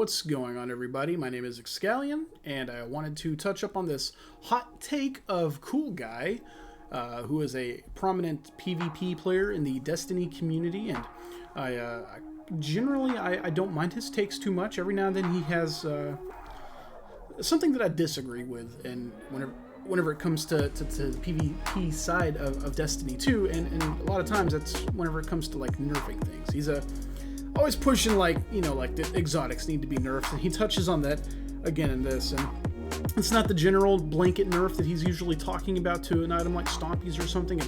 What's going on, everybody? My name is XCalion, and I wanted to touch up on this hot take of CoolGuy, who is a prominent PvP player in the Destiny community, and I generally don't mind his takes too much. Every now and then he has something that I disagree with, and whenever it comes to the PvP side of Destiny 2, and a lot of times that's whenever it comes to like nerfing things. He's always pushing like the exotics need to be nerfed, and he touches on that again in this. And it's not the general blanket nerf that he's usually talking about to an item like Stompies or something.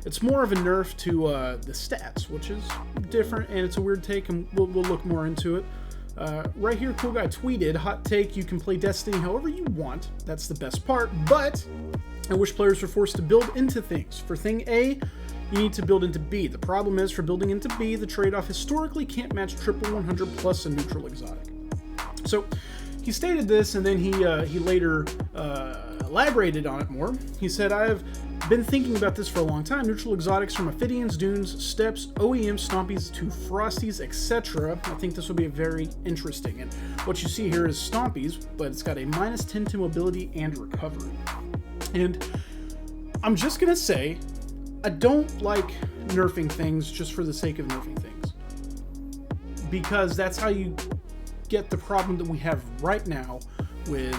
It's more of a nerf to the stats, which is different, and it's a weird take, and we'll look more into it. Right here, CoolGuy tweeted, hot take, you can play Destiny however you want. That's the best part, but I wish players were forced to build into things. For thing A, you need to build into B. The problem is, for building into B, the trade-off historically can't match triple 100 plus a neutral exotic. So he stated this, and then he later elaborated on it more. He said, I have been thinking about this for a long time. Neutral exotics from Ophidians, Dunes, Steppes, OEMs, Stompies to Frosties, etc. I think this will be very interesting. And what you see here is Stompies, but it's got a -10 to mobility and recovery. And I'm just going to say, I don't like nerfing things just for the sake of nerfing things, because that's how you get the problem that we have right now with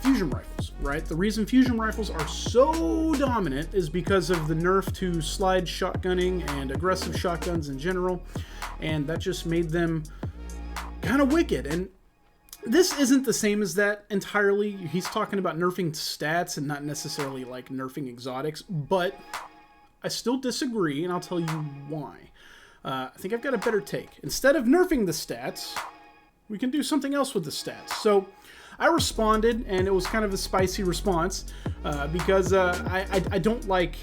fusion rifles, right? The reason fusion rifles are so dominant is because of the nerf to slide shotgunning and aggressive shotguns in general, and that just made them kind of wicked. And this isn't the same as that entirely. He's talking about nerfing stats and not necessarily like nerfing exotics, but I still disagree, and I'll tell you why. I think I've got a better take. Instead of nerfing the stats, we can do something else with the stats. So I responded, and it was kind of a spicy response because I don't like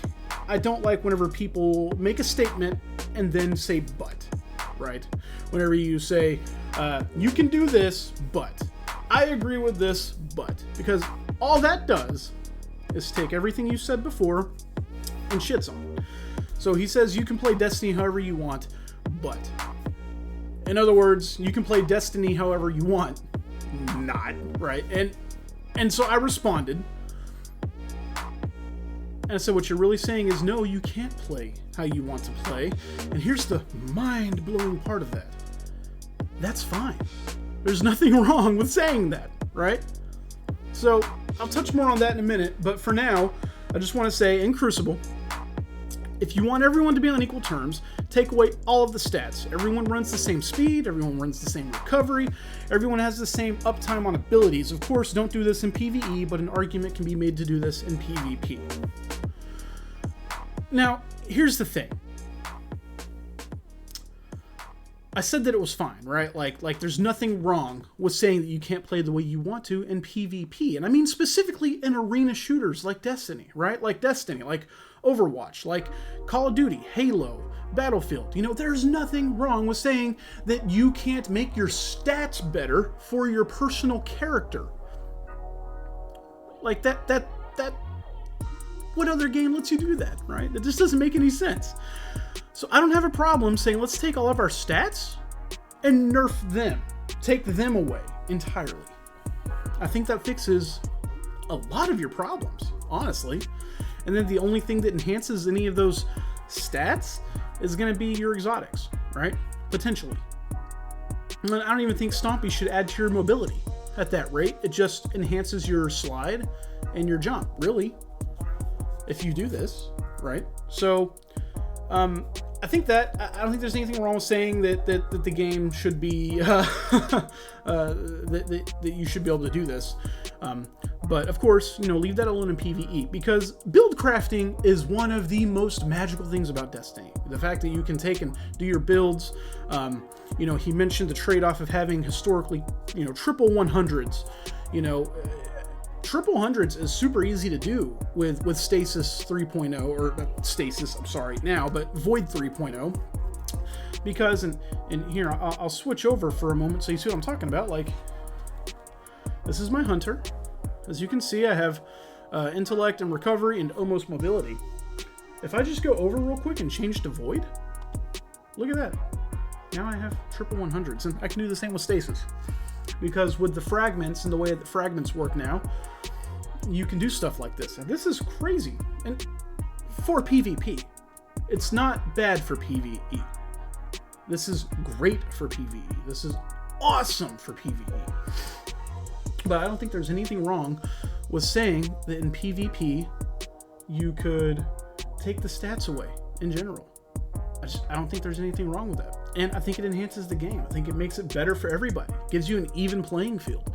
whenever people make a statement and then say but. Right? Whenever you say, you can do this, but I agree with this, but, because all that does is take everything you said before and shits on it. So he says you can play Destiny however you want, but. In other words, you can play Destiny however you want, not, right? And so I responded, and I said, what you're really saying is, no, you can't play how you want to play. And here's the mind-blowing part of that. That's fine. There's nothing wrong with saying that, right? So I'll touch more on that in a minute, but for now, I just want to say, in Crucible, if you want everyone to be on equal terms, take away all of the stats. Everyone runs the same speed, everyone runs the same recovery, everyone has the same uptime on abilities. Of course, don't do this in PvE, but an argument can be made to do this in PvP. Now, here's the thing. I said that it was fine, right? Like there's nothing wrong with saying that you can't play the way you want to in PvP. And I mean specifically in arena shooters like Destiny, right? Like Destiny, like Overwatch, like Call of Duty, Halo, Battlefield. There's nothing wrong with saying that you can't make your stats better for your personal character. Like that what other game lets you do that, right? That just doesn't make any sense. So I don't have a problem saying, let's take all of our stats and nerf them. Take them away entirely. I think that fixes a lot of your problems, honestly. And then the only thing that enhances any of those stats is going to be your exotics, right? Potentially. And I don't even think Stompy should add to your mobility at that rate. It just enhances your slide and your jump, really, if you do this, right? So I think that I don't think there's anything wrong with saying that the game should be that you should be able to do this. But of course, leave that alone in PvE, because build crafting is one of the most magical things about Destiny. The fact that you can take and do your builds. He mentioned the trade-off of having historically, triple 100s. Triple hundreds is super easy to do with Stasis 3.0, or Stasis, I'm sorry, now, but Void 3.0, because, and here, I'll switch over for a moment so you see what I'm talking about. Like, this is my Hunter. As you can see, I have Intellect and Recovery and almost Mobility. If I just go over real quick and change to Void, look at that. now I have triple 100s, and I can do the same with stasis. Because with the fragments and the way that fragments work now, you can do stuff like this. And this is crazy. And for PvP, it's not bad for PvE. This is great for PvE. This is awesome for PvE. But I don't think there's anything wrong with saying that in PvP, you could take the stats away in general. I don't think there's anything wrong with that. And I think it enhances the game. I think it makes it better for everybody. It gives you an even playing field.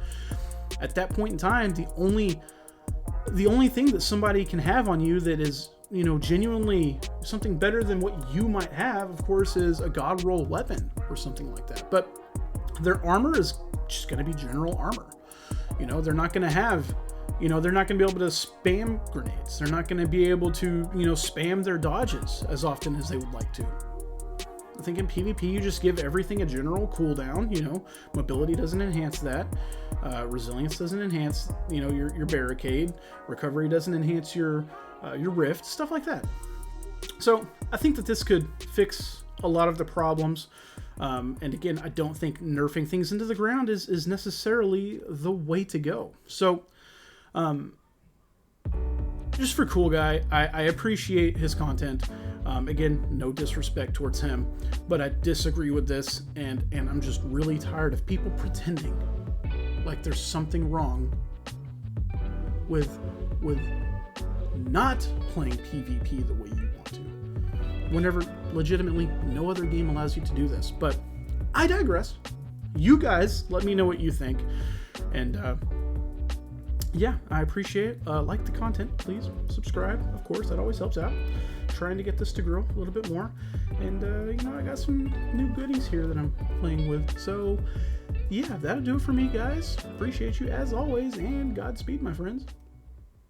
At that point in time, the only thing that somebody can have on you that is, you know, genuinely something better than what you might have, of course, is a god roll weapon or something like that. But their armor is just going to be general armor. You know, they're not going to have, you know, they're not going to be able to spam grenades. They're not going to be able to, you know, spam their dodges as often as they would like to. I think in PvP, you just give everything a general cooldown. You know, mobility doesn't enhance that. Resilience doesn't enhance, you know, your barricade. Recovery doesn't enhance your rift, stuff like that. So I think that this could fix a lot of the problems. And again, I don't think nerfing things into the ground is necessarily the way to go. So, just for Cool Guy, I appreciate his content. Again, no disrespect towards him, but I disagree with this, and I'm just really tired of people pretending like there's something wrong with not playing PvP the way you want to, whenever legitimately no other game allows you to do this. But I digress. You guys let me know what you think, and yeah, I appreciate it. Like the content, please subscribe, of course, that always helps out. Trying to get this to grow a little bit more, and you know, I got some new goodies here that I'm playing with. So yeah, that'll do it for me, guys. Appreciate you as always, and Godspeed, my friends.